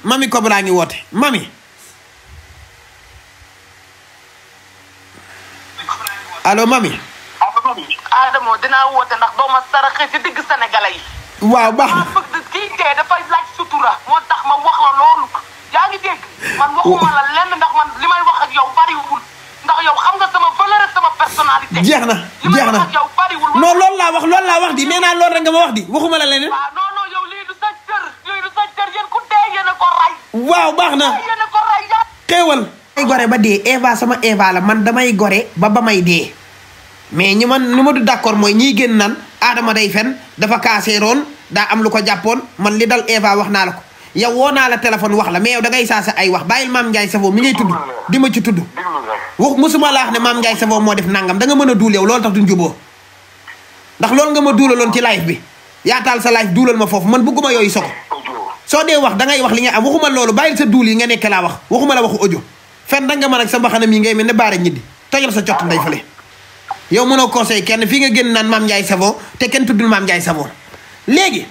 mami Cobra ngi woote mami. allo mami. Adamo dinaa woote ndax doo ma saraxee ci digg Sénégalais yi. waaw baax na bëgg kii dee dafay laaj sutura moo tax ma wax la loolu yaa ngi dégg man waxuma la lenn ndax man li may wax ak yow bariwul ndax yow xam nga sama valeur sama personnalité. jeex na jeex na yow bariwul. non loolu laa wax di nee naa loolu rek nga ma wax di waxuma la leneen. waaw non yow lii du sa cër yéen ku dee yéen a ko ray. waaw baax na yéen a ko ray yaa. xéewal. damay gore ba dee Eva sama Eva la man damay gore ba may dee mais ñi ma du d'accord mooy ñiy génn naan Adama day fen dafa kaaseeroon daa am lu ko jàppoon man li dal Eva wax naa la ko yow woo naa la téléphone wax la mais yow da ngay saasa ay wax bàyyil Mame Ndiaye Savon mi ngay tudd di ma ci tudd wax musuma la wax ne Mame Ndiaye Savon moo def nangam da nga mën a duul yow loolu tax duñ juboo ndax loolu nga ma duulaloon ci live bi yaataal sa live duulal ma foofu man bëgguma yooyu soko soo dee wax da ngay wax li nga am waxuma loolu bàyyil sa duul yi nga nekk laa wax waxuma la waxu audio fen da nga mën ak sa mbaxana mii ngay mel ne baara ñiddi tojal sa cott nday fale yow mënoo conseil kenn fii nga génn naan Mame Ndiaye Savon te kenn tuddul Mame Ndiaye Savon léegi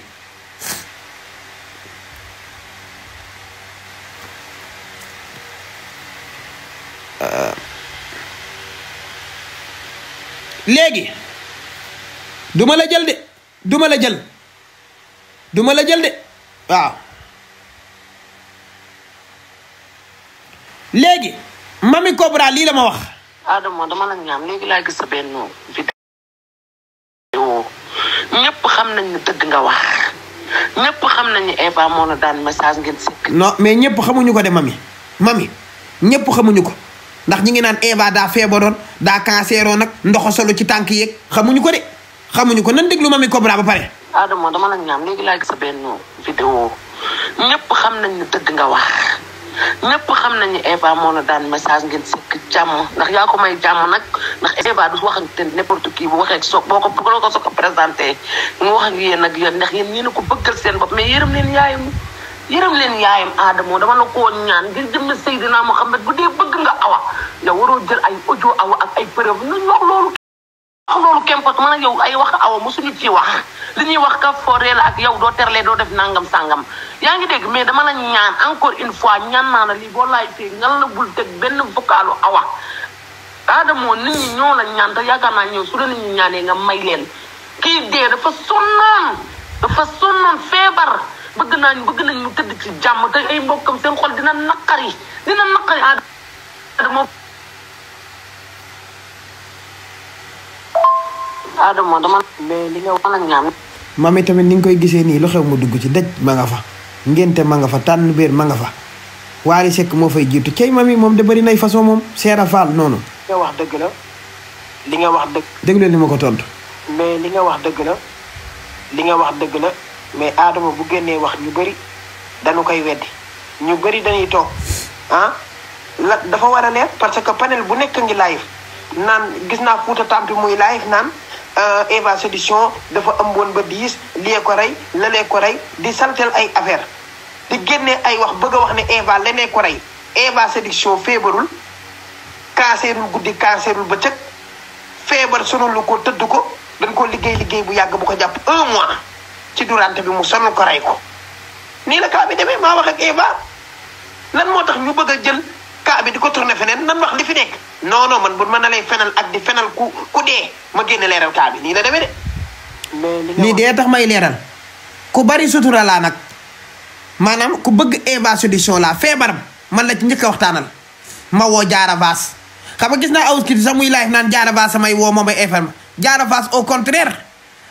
duma la jël de duma la jël de waaw léegi mami Cobra lii la ma wax. Adama dama la ñaan léegi laa gis sa benn vidéo ñëpp xam nañ ne dëgg nga wax ñëpp xam nañ ne Eva moo la daan message ngeen sikk. non mais ñëpp xamuñu ko de mami ñëpp xamuñu ko ndax ñi ngi naan Eva daa feebaroon daa canceroon nag ndoxo solo ci tànk yeeg xamuñu ko de xamuñu ko nan déglu mami Cobra ba pare. Adama dama la ñaan léegi laa gis sa benn vidéo ñëpp xam nañ ne dëgg nga wax. ñëpp xam nañu Eva moo la daan message ngeen sekk jàmm ndax yaa ko may jàmm nag ndax Eva du wax ak n'importe qui bu waxee soog boo ko soog a présenté mu wax ak yéen ak yéen ndax yéen a ko bëggal seen bopp mais yërëm leen yaayam Adamo dama la koo ñaan ngir jëm Seydina Mohamed bu dee bëgg nga awa yow waroo jël ay audio awa ak ay preuve nañ wax loolu kempat man ak yow ay wax awa mosuñu ci wax li ñuy wax ka foree la ak yow doo terlee doo def nangam sangam yaa ngi dégg mais dama la ñaan encore une fois ñaan naa la lii boo laay tee ngan la bul teg benn vocalu awa Adamo nit ñi ñoo la ñaan te yaakaar naa ñëw su la nit ñi ñaanee nga may leen kii dee dafa sonnoon feebar bëgg nañ mu tëdd ci jàmm te ay mbokkam seen xol dina naqari Adamo dama mais li nga wax ñaan mami tamit ni nga koy gisee nii lu xew ma dugg ci dëj ma nga fa ngénte ma nga fa tànn béer ma nga fa Wally Seck moo fay jiitu cey mami moom de bari nay façon moom Seera Fall noonu. li nga wax dëgg la li nga wax dëgg. déglu li ma ko tontu. mais li nga wax dëgg la mais Adama bu génnee wax ñu bëri dañu koy weddi ñu bëri dañuy toog la dafa war a leer parce que panel bu nekk ngi live naan gis naa Fouta Tampi muy live naan Eva Sédition dafa ëmboon ba 10 lie ko rey lalee ko rey di saltel ay affaire di génnee ay wax bëgg a wax ne Eva lenee ko rey Eva Sédition feebarul cancerul guddi cancerul bëccëg feebar sonal ko tëdd ko dañ ko liggéey bu yàgg bu ko jàpp 1 mois ci durante bi mu sonal ko rey ko nii la kaa bi demee maa wax ak Eva lan moo tax ñu bëgg a jël kaa bi di ko tourné feneen nan wax li fi nekk non man bu ma na lay fenal ak di fenal ku dee ma génne leeral kaa bi nii la demee de. lii dee tax may leeral ku bari sutura laa nag maanaam ku bëgg Eva Sédition laa feebaram man la ci njëkk a waxtaanal ma woo Diarra Vass xam nga gis naa awuskiti sax muy live naan Diarra Vass samay woo moom ay FM Diarra Vass au contraire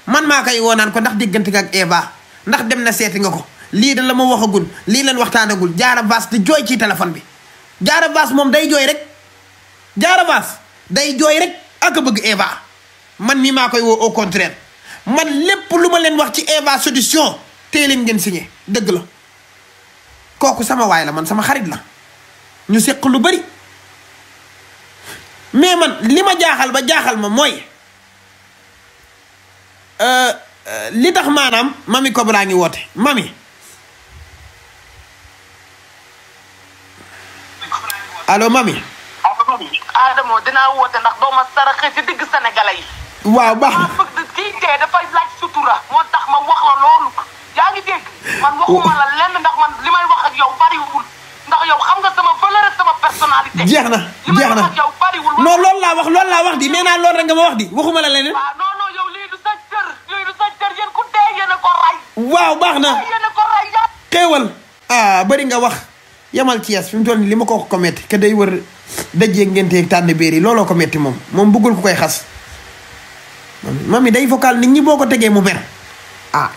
man maa koy woo naan ko ndax diggante nga ak Eva ndax dem na seeti nga ko lii da la ma waxagul lii leen waxtaanagul Diarra Vass di jooy ci téléphone bi Diarra Vass moom day jooy rek Diarra Vass day jooy rek ak a bëgg Eva man mii maa koy woo au contraire man lépp lu ma leen wax ci Eva Sédition tey leen ngeen signé dëgg la kooku sama waay la man sama xarit la ñu seq lu bari mais man li ma jaaxal ba jaaxal ma mooy li tax maanaam mami Cobra ngi woote mami allo mami. Adamo dinaa woote ndax doo ma saraxee ci digg Sénégalais yi. waaw baax na bëgg kii dee dafay laaj sutura moo tax ma wax la loolu yaa ngi dégg man waxuma la lenn ndax man li may wax ak yow bariwul ndax yow xam nga sama valeur ak sama personnalité. jeex na jeex na yow bariwul. non loolu laa wax di nee naa loolu rek nga ma wax di waxuma la leneen. waaw non yow lii du sa cër lii du sa cër yéen ku dee yéen a ko ray. waaw baax na yéen a ko ray ya. xéewal bëri nga wax yamal ci yes fi mu toll nii li ma ko metti ke day wër dajee ngenteeg tànn béer yi looloo ko metti moom bëggul ku koy xas mami day vocal nit ñi boo ko tegee mu mer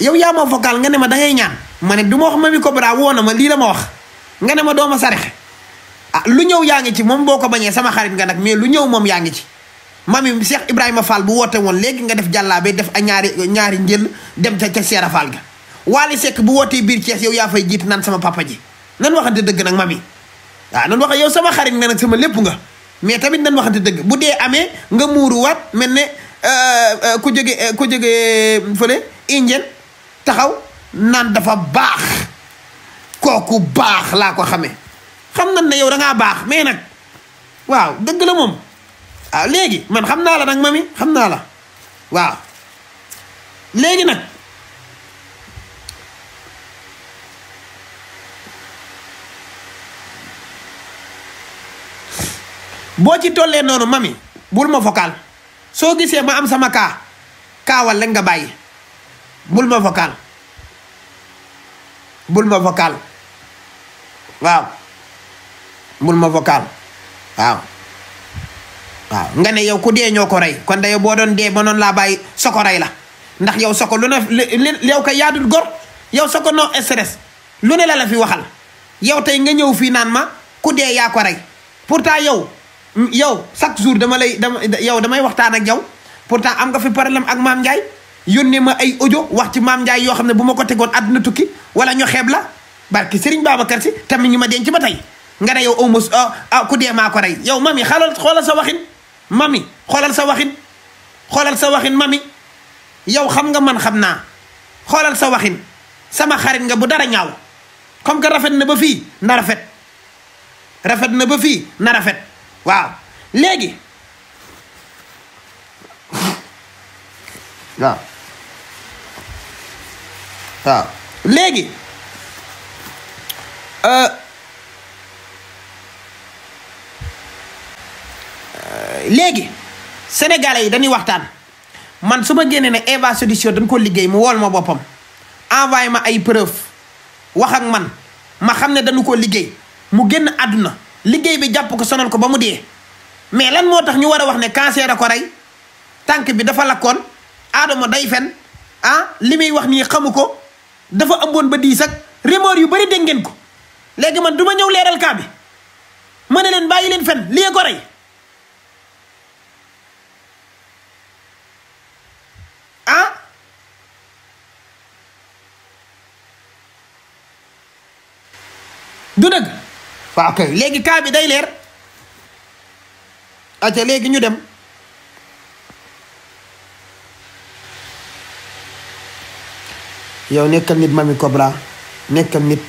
yow yaa ma vocal nga ne ma da ngay ñaan ma ne du ma wax Mamy Cobra woo na ma lii la ma wax nga ne ma dooma saraxe lu ñëw yaa ngi ci moom boo ko bañee sama xarit nga nag mais lu ñëw moom yaa ngi ci mami Cheikh Ibrahima Fall bu woote woon léegi nga def jàllaabe def a ñaari njël dem ca Seera Fall ga Wally Seck bu wootee biir Thiès yow yaa fay jiit naan sama papa ji nan waxante dëgg nag mami nan wax yow sama xarit nga nag sama lépp nga mais tamit nan waxante dëgg bu dee amee nga muuruwaat mel ne ku jóge fële Indien taxaw naan dafa baax kooku baax laa ko xamee xam nañ ne yow da ngaa baax mais nag waaw dëgg la moom léegi man xam naa la nag mami xam naa la waaw léegi nag boo ci tollee noonu mami bul ma vocal soo gisee ma am sama kaawal la nga bàyyi bul ma vocal waaw bul ma vocal waaw nga ne yow ku dee ñoo ko rey kon de yow boo doon dee ba noonu laa bàyyi soko rey la ndax yow soko lu ne yow ko yaadul gor yow soko no stress lu ne la fi waxal yow tey nga ñëw fii naan ma ku dee yaa ko rey pourtant yow chaque jour damay waxtaan ak yow pourtant am nga fi problème ak Mame Ndiaye yónnee ma ay audio wax ci Mame Ndiaye yoo xam ne bu ma ko tegoon àdduna tukki wala ñu xeeb la barki Serigne Babacar Si tamit ñu ma denc ba tey nga ne yow almost ku dee maa ko rey yow mami xoolal sa waxin mami xoolal sa waxin mami yow xam nga man xam naa xoolal sa waxin sama xarit nga bu dara ñaaw comme que rafet na ba fii na rafet waaw léegi léegi léegi sénégalais yi dañuy waxtaan man su ma génnee ne Eva Solution dañ ko liggéey mu wool ma boppam envoyé ma ay preuve wax ak man ma xam ne dañu ko liggéey mu génn àdduna liggéey bi jàpp ko sonal ko ba mu dee mais lan moo tax ñu war a wax ne cancer a ko rey tànk bi dafa lakkoon Adama day fen li muy wax nii xamu ko dafa ëmboon ba diis ak rumeur yu bari dégg ngeen ko léegi man du ma ñëw leeral kaa bi ma ne leen bàyyi leen fen lii ko rey du dëgg waaw kay léegi kaa bi day leer aca léegi ñu dem yow nekkal nit Mamy Cobra nekkal nit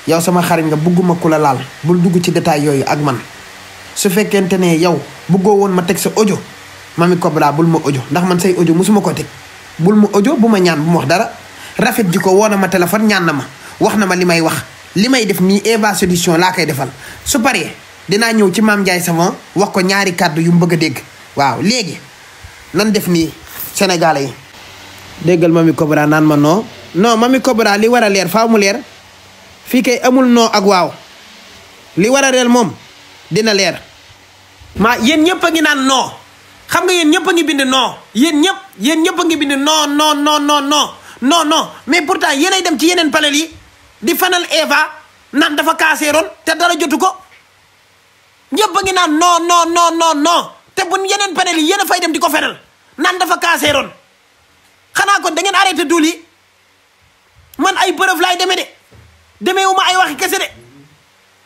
yow sama xarit nga bugguma ku la laal bul dugg ci détail yooyu ak man su fekkente ne yow buggoo woon ma teg sa audio Mamy Cobra bul ma audio ndax man say audio musuma ko teg bul ma audio bu ma ñaan bu ma wax dara rafet ji ko woo na ma téléphone ñaan na ma wax na ma li may wax li may def nii Eva Solution laa koy defal su paree dinaa ñëw ci Mame Ndiaye Savon wax ko ñaari kàddu yu mu bëgg a dégg waaw léegi nan def nii sénégalais yi déggal Mamy Cobra naan ma non Mamy Cobra li war a leer faaw mu leer fii kay amul non ak waaw li war a leer moom dina leer yéen ñëpp a ngi naan non xam nga yéen ñëpp a ngi bind non yéen ñëpp a ngi bind non mais pourtant yéenay dem ci yeneen panel yi di fanal Eva naan dafa kaaseeroon te dara jotu ko ñëpp a ngi naan non te bu yeneen panel yi yéen a fay dem di ko fenal naan dafa kaaseeroon xanaa kon da ngeen arrêté dul yi man ay preuve laay demee de demee wu ma ay waxi kese de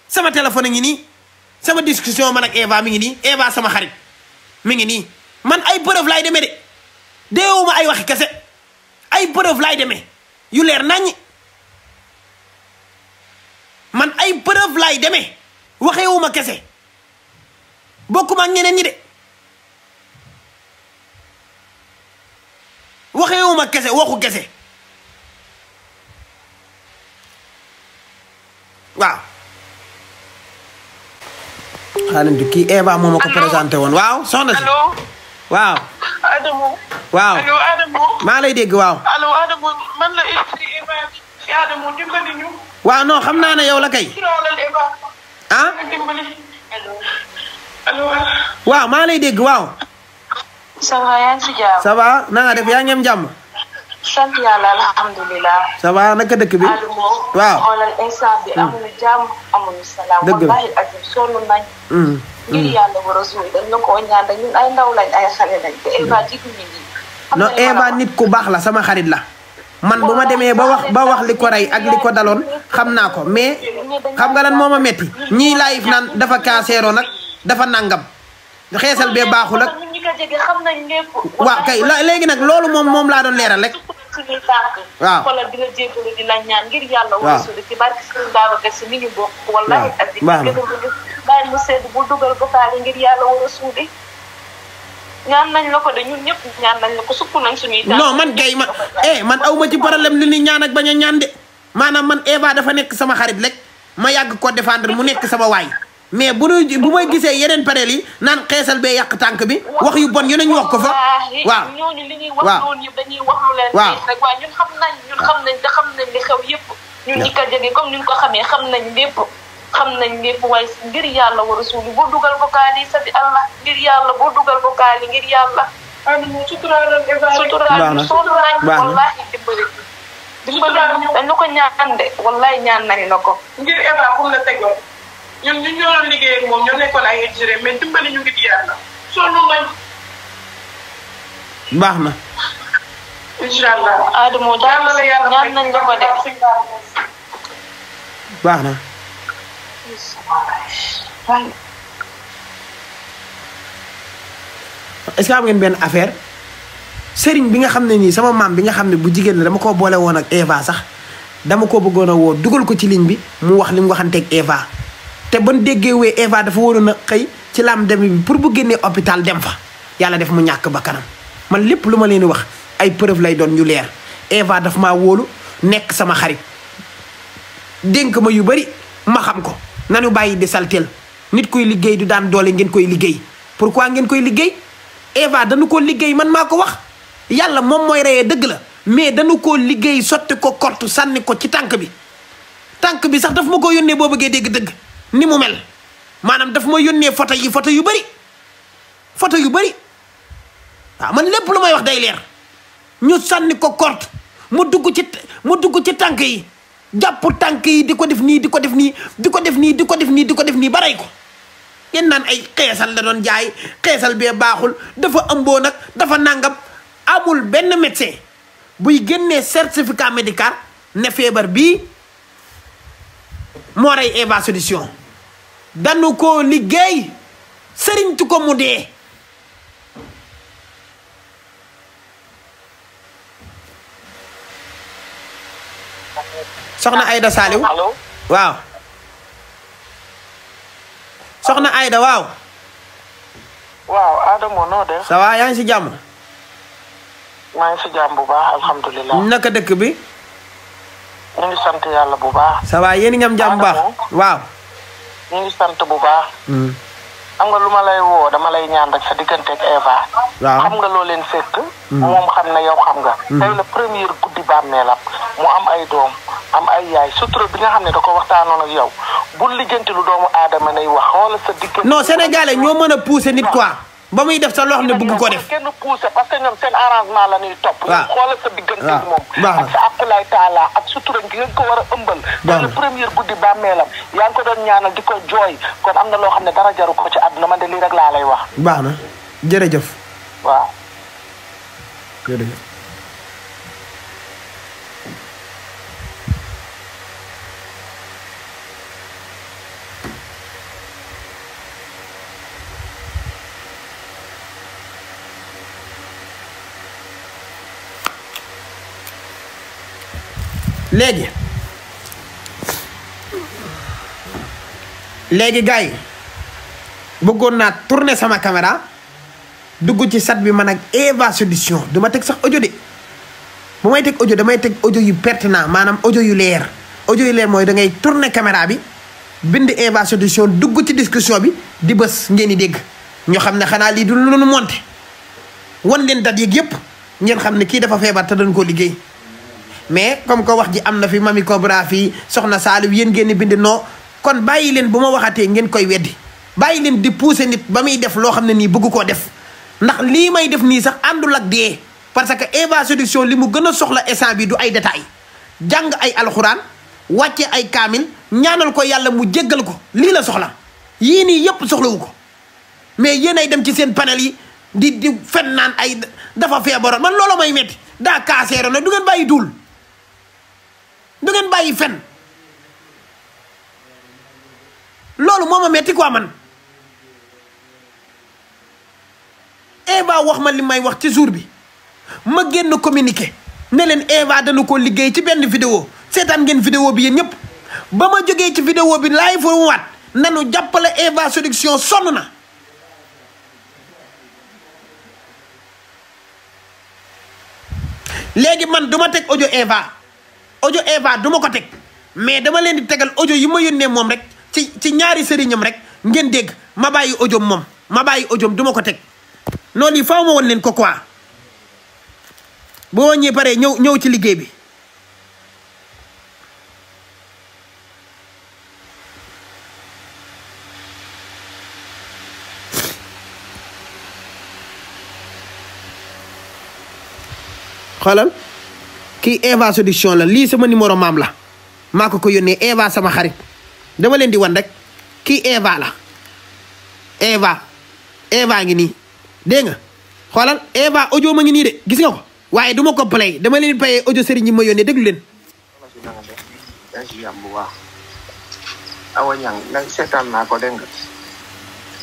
sama téléphone a ngi nii sama discussion man ak Eva mi ngi nii Eva sama xarit mi ngi nii man ay preuve laay demee de deewu ma ay waxi kese ay preuve laay demee yu leer naññi man ay preuve laay demee waxeewu ma kese bokkuma ak ñeneen ñi de waxeewuma kese waxu kese waaw. xaaral kii Eva moo ma ko présenté woon waaw soxna si. allo. waaw. Adamo. waaw allo Adamo. maa lay dégg waaw. allo Adamo man la Eva Adamo dimbali ñu. waaw non xam naa ne yow la kay. ah. allo. waaw maa lay dégg waaw. ça va yaa ngi si jàmm. ça va na nga def yaa ngi am jàmm. sant yàlla alhamdulilah. ça va naka dëkk bi. waaw xoolal instant bi amuñu jàmm amuñu salaam. dëgg la wallahi ak sonn nañ. ngir yàlla war a suul dañ la ko ñaan dañ ñun ay ndaw lañ ay xale lañ te Eva jiguñu nii. non Eva nit ku baax la sama xarit la. man bu ma demee ba wax li ko rey ak li ko daloon xam naa ko mais xam nga lan moo ma metti ñii laayif naan dafa kaaseeroo nag dafa nangam xeesal bee baaxul ak. waaw kay léegi nag loolu moom laa doon leeral rek. waaw xoolal di la jéggalu di la ñaan ngir yàlla war a suul ci barke Sëriñ Babacar Si mi ñu bokk. wallahi ak di bàyyi mu sedd bu dugal bokaale ngir yàlla war a suuli ñaan nañ la ko de ñun ñëpp ñaan nañ la ko sukk nañ suñuy non man kay man awma ci problème li ni ñaan ak bañ a ñaan de maanaam man Eva dafa nekk sama xarit rek ma yàgg ko défendre mu nekk sama waay mais bu may gisee yeneen panel yi naan xeesal bee yàq tànk bi wax yu bon yu nañu wax ko fa waaw ñooñu li ñuy wax noonu yëpp dañuy wax lu leen neex rek waaye ñun xam nañ te xam nañ li xew yëpp ñun ñi ko jege comme ñun ko xamee xam nañ lépp waaye ngir yàlla war a suuli boo dugal vocal yi sabi Allah ngir yàlla boo dugal vocal yi ngir yàlla suturaal sonn nañ wallahi dimbali dañ la ko ñaan de wallahi ñaan nañ la ko ngir Eva fu mu la tegoon ñun ñu ñoo doon liggéey ak moom ñoo nekkoon ay étudiants mais dimbali ñu ngi yàlla sonn nañ baax na inshallah Adamo ñaan nañ la ko de baax na est-ce que am ngeen benn affaire sëriñ bi nga xam ne nii sama maam bi nga xam ne bu jigéen la dama koo boole woon ak Eva sax dama ko bëggoon a woo dugal ko ci ligne bi mu wax li mu waxanteeg Eva te ban déggee wee Eva dafa waroon a xëy ci lam dem bi pour bu génnee hôpital dem fa yàlla def mu ñàkk ba kanam man lépp lu ma leen di wax ay preuve lay doon ñu leer Eva daf maa wóolu nekk sama xarit dénk ma yu bari ma xam ko nanu bàyyi di salteel nit koy liggéey du daan doole ngeen koy liggéey pourquoi ngeen koy liggéey Eva dañu ko liggéey man maa ko wax yàlla moom mooy reyee dëgg la mais dañu ko liggéey sotti ko kortu sànni ko ci tànk bi sax daf ma ko yónnee boo bëggee dégg dëgg ni mu mel maanaam daf ma yónnee photo yu bari waaw man lépp lu may wax day leer ñu sànni ko kort mu dugg ci tànk yi jàpp tànk yi di ko def nii ba rey ko ngeen naan ay xeesal la doon jaay xeesal bee baaxul dafa ëmboo nag dafa nangam amul benn médecin buy génnee certificat médical ne feebar bii moo rey Eva Solution danu ko liggéey sëriñtu ko mu dee soxna Aïda Saliou waaw soxna Aïda waaw Adamo noo def ça va yaa ngi si jàmm maa ngi si jàmm bu baax alhamdulilah naka dëkk bi ñu ngi sant yàlla bu baax ça va yéen a ngi am jàmm bu baax waaw ñu ngi sant bu baax xam nga lu ma lay woo dama lay ñaan rek sa digganteeg Eva waaw xam nga loo leen fekk moom xam na yow xam nga tey la première guddi bàmmeelam mu am ay doom am ay yaay sutura bi nga xam ne da ko waxtaanoon ak yow bu lijjanti lu doomu aadama nay wax wala sa diggante non sénégalais ñoo mën a pousser nit quoi ba muy def sa loo xam ne bëgg ko def kenn pousser parce que ñoom seen arrangement la ñuy topp waaw xoolal sa diggante moom ak sa appelay taala ak sutura gi nga ko war a ëmbal tey la première guddi bàmmeelam yaa ngi ko doon ñaanal di ko jooy kon am na loo xam ne dara jaru ko ci àdduna man de lii rek laa lay wax baax na jërëjëf waaw jërëjëf léegi gars yi bëggoon naa tourner sama caméra dugg ci sat bi man ak Eva Solution du ma teg sax audio de bu may teg audio damay teg audio yu pertinent maanaam audio yu leer mooy da ngay tourner caméra bi bind Eva Solution dugg ci discussion bi di bës ngeen di dégg ñu xam ne xanaa lii du lu nu monté wan leen dat yeeg yëpp ngeen xam ne kii dafa feebar te dañ koo liggéey mais comme que wax ji am na fi Mamy Cobra fii soxna Saliou yéen ngeen di bind non kon bàyyi leen bu ma waxatee ngeen koy weddi bàyyi leen di pousser nit ba muy def loo xam ne nii bëgg koo def ndax lii may def nii sax àndul ak dee parce que Eva Solution li mu gën a soxla instant bi du ay détails jàng ay alxuraan wàcce ay kaamil ñaanal ko yàlla mu jéggal ko lii la soxla yii nii yëpp soxlawu ko mais yéen ay dem ci seen panel yi di fen naan ay dafa feebaroon man loolu may metti daa kaaseeroon du ngeen bàyyi duul du ngeen bàyyi fen loolu moo ma metti quoi man Eva wax ma li may wax ci jour bi ma génn communiqué ne leen Eva dana ko liggéey ci benn vidéo seetaan ngeen vidéo bi yéen ñëpp ba ma jógee ci vidéo bi laay fa waat nanu jàppale Eva Solution sonn na léegi man duma teg audio Eva duma ko teg mais dama leen di tegal audio yi ma yónnee moom rek ci ñaari sëriñam rek ngeen dégg ma bàyyi audio moom ma bàyyi audio duma ko teg noonu yi faaw ma woon leen ko quoi boo ñëwee pare ñëw ci liggéey bi xoolal kii Eva Solution la lii sama numéro maam la maa ko yónnee Eva sama xarit dama leen di wan rek kii Eva la Eva ngi nii dégg nga xoolal Eva audio ma ngi nii de gis nga ko waaye du ma ko play dama leen di payee audio sëriñ ñi ma yónnee déglu leen. awa ñang nag seetaan naa ko dégg nga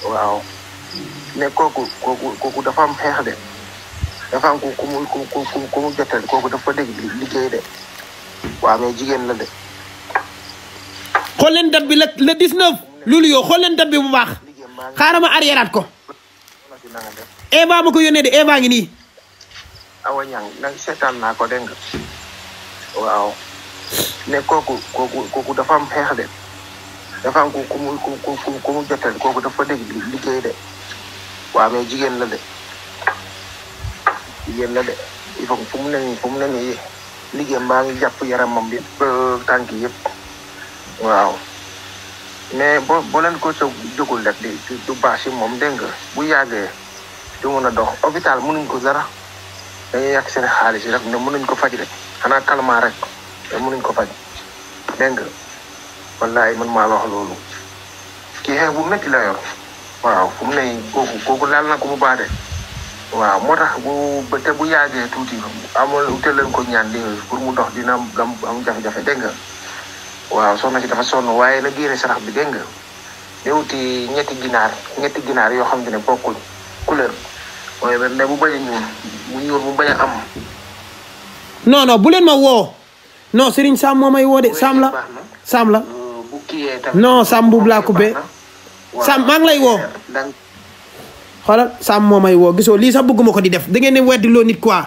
waaw ne kooku dafa am xeex de dafa am ku mu jotal kooku dafa dégg liggéey de waaw mais jigéen la de. xool leen date bi le 19 loolu yow xool leen date bi bu baax xaaral ma arriéraat ko Eva ma ko yónnee de Eva ngi nii. awa ñang nag seetaan naa ko dégg nga waaw ne kooku dafa am xeex de dafa am ku mu jotal kooku dafa dégg liggéey de waaw mais jigéen la de. jigéen la de il faut fu mu ne nii liggéeyam baa ngi jàpp yaramam bi tànk yëpp waaw mais boo leen ko jógul rek du baax si moom dégg nga bu yàggee du mën a dox hôpital mënuñ ko dara dañuy yàq seen xaalis yi rek ne mënuñ ko faj rek xanaa calmant rek te mënuñ ko faj dégg nga wallaay man maa la wax loolu kii xeex bu métti la yor waaw fu mu ne kooku laal na ko mu baade waaw moo tax bu yàggee tuuti amul utal leen ko ñaan di pour mu dox dina am jafe-jafe dégg nga waaw soxna si dafa sonn waaye na génne sarax bi dégg nga ñëwti ñetti ginaar yoo xam ne bokkuñ couleur mooy mais bu bañ a ñuul bu bañ a am. non bu leen ma woo non Serigne Sam moo may woo de Sam la bu kiyee tamit non Sam buubu laa coupé Sam maa ngi lay woo. xoolal Sam moo may woo gisoo lii sax bëgguma ko di def da ngeen di weddi loo nit quoi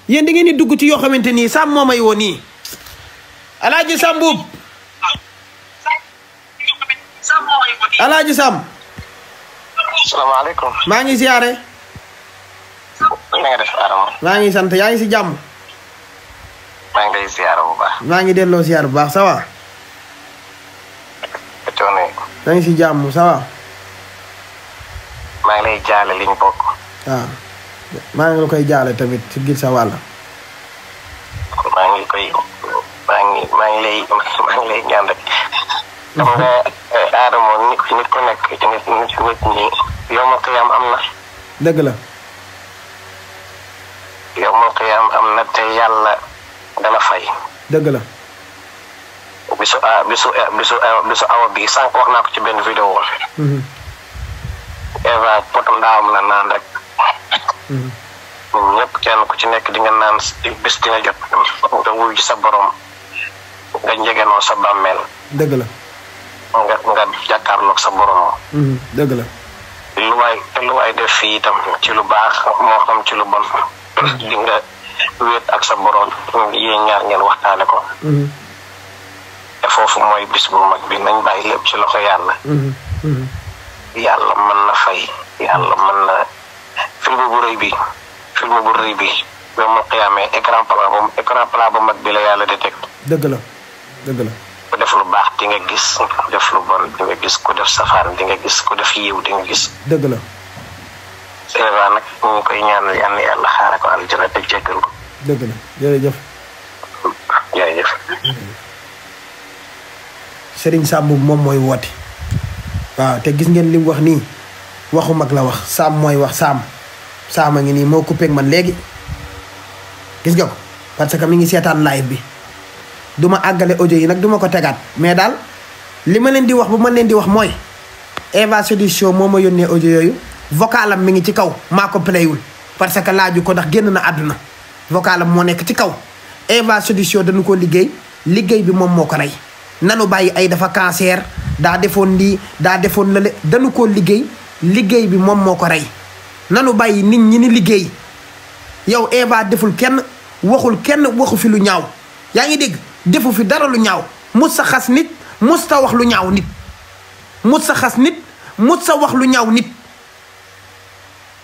yéen da ngeen di dugg ci yoo xamante nii Sam moo may woo nii Alaaji Sam buub Alaaji Sam. salaamaaleykum. maa ngi siyaare. na nga def Adama. maa ngi sant yaa ngi si jàmm. maa ngi lay siyaare bu baax. maa ngi delloo siyaare bu baax ça va. maa ngi si jàmm ça va. maa ngi lay jaale li ñu bokk. waaw maa ngi la koy jaale tamit ci gil sa wàll. maa ngi lay ñaan rek. xam nga Adama nit ku nekk ci nit ñi yow ma xiyaam am na. dëgg la. yow ma xiyaam am na te yàlla dana fay. dëgg la. bisu awa bi sànq wax naa ko ci benn vidéo. Eva potam ndaawam la naan rek. ñun ñëpp kenn ku ci nekk di nga naan bis dina jot nga wuyu sa borom nga njegenoo sa bàmmeel. dëgg la. nga jàkkaarloog sa borom. dëgg la. lu waay def fii itam ci lu baax moo xam ci lu bon. di nga wéet ak sa borom yéen ñaar ngeen waxtaane ko. foofu mooy bis bu mag bi nañ bàyyi lépp ci loxo yàlla. yàlla mën na fay yàlla mën na film bu rëy bi ba mu xiyaamee écran plat bu mag bi la yàlla di teg. dëgg la. ku def lu baax di nga gis ku def lu bon di nga gis ku def safaan di nga gis ku def yiw di nga gis. dëgg la. Eva nag ñu ngi koy ñaanal yàlla xaaral ko aljana te jéggal ko. dëgg la jërëjëf. Serigne Samb moom mooy woote. waaw te gis ngeen li mu wax nii waxu mag la wax Sam mooy wax Sam a ngi nii moo coupé ak man léegi gis nga ko parce que mi ngi seetaan live bi du ma àggale audio yi nag du ma ko tegaat mais daal li ma leen di wax bu ma leen di wax mooy Eva Solution moo ma yónnee audio yooyu vocalam mi ngi ci kaw maa ko playul parce que laaju ko ndax génn na àdduna vocalam moo nekk ci kaw Eva Solution dañu ko liggéey bi moom moo ko rey nanu bàyyi ay dafa cancer daa defoon lii daa defoon lale dañu ko liggéey bi moom moo ko rey nanu bàyyi nit ñi ni liggéey yow Eva deful kenn waxu fi lu ñaaw yaa ngi dégg defu fi dara lu ñaaw mus sa xas nit mus sa wax lu ñaaw nit mus sa xas nit mus sa wax lu ñaaw nit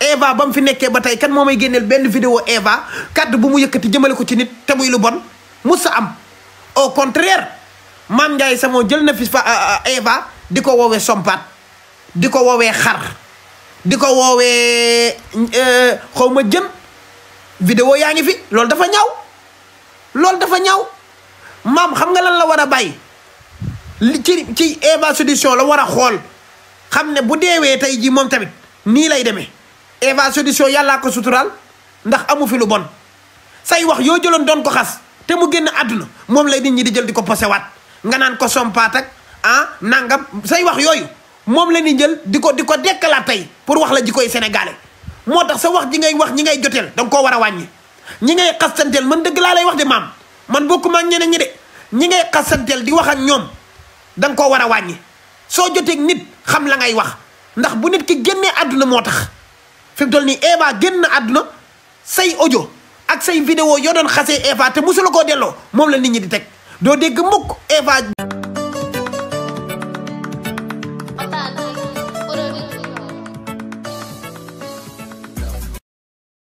Eva ba mu fi nekkee ba tey kan moo may génneel benn vidéo Eva kàddu bu mu yëkkati jëmale ko ci nit te muy lu bon mus sa am au contraire Mame Ndiaye Savon jël na fi fa Eva di ko woowee sompaat di ko woowee xar di ko woowee xawma jën vidéo yaa ngi fi loolu dafa ñaaw maam xam nga lan la war a bàyyi ci Eva Solution la war a xool xam ne bu deewee tey jii moom tamit nii lay demee Eva Solution yàllaa ko suturaal ndax amu fi lu bon say wax yoo jëloon doon ko xas te mu génn àdduna moom lay nit ñi di jël di ko posewaat nga naan ko sompaat ak nangam say wax yooyu moom la ñuy jël di ko dekkalaat tey pour wax la ji koy sénégalais moo tax sa wax ji ngay wax ñi ngay joteel da nga koo war a wàññi ñi ngay xasanteel man dëgg laa lay wax de maam man bokkuma ak ñeneen ñi de ñi ngay xasanteel di wax ak ñoom da nga koo war a wàññi soo joteeg nit xam la ngay wax ndax bu nit ki génnee àdduna moo tax fi mu toll nii Eva génn àdduna say audio ak say vidéo yoo doon xasee Eva te musula koo delloo moom la nit ñi di teg doo dégg mukk Eva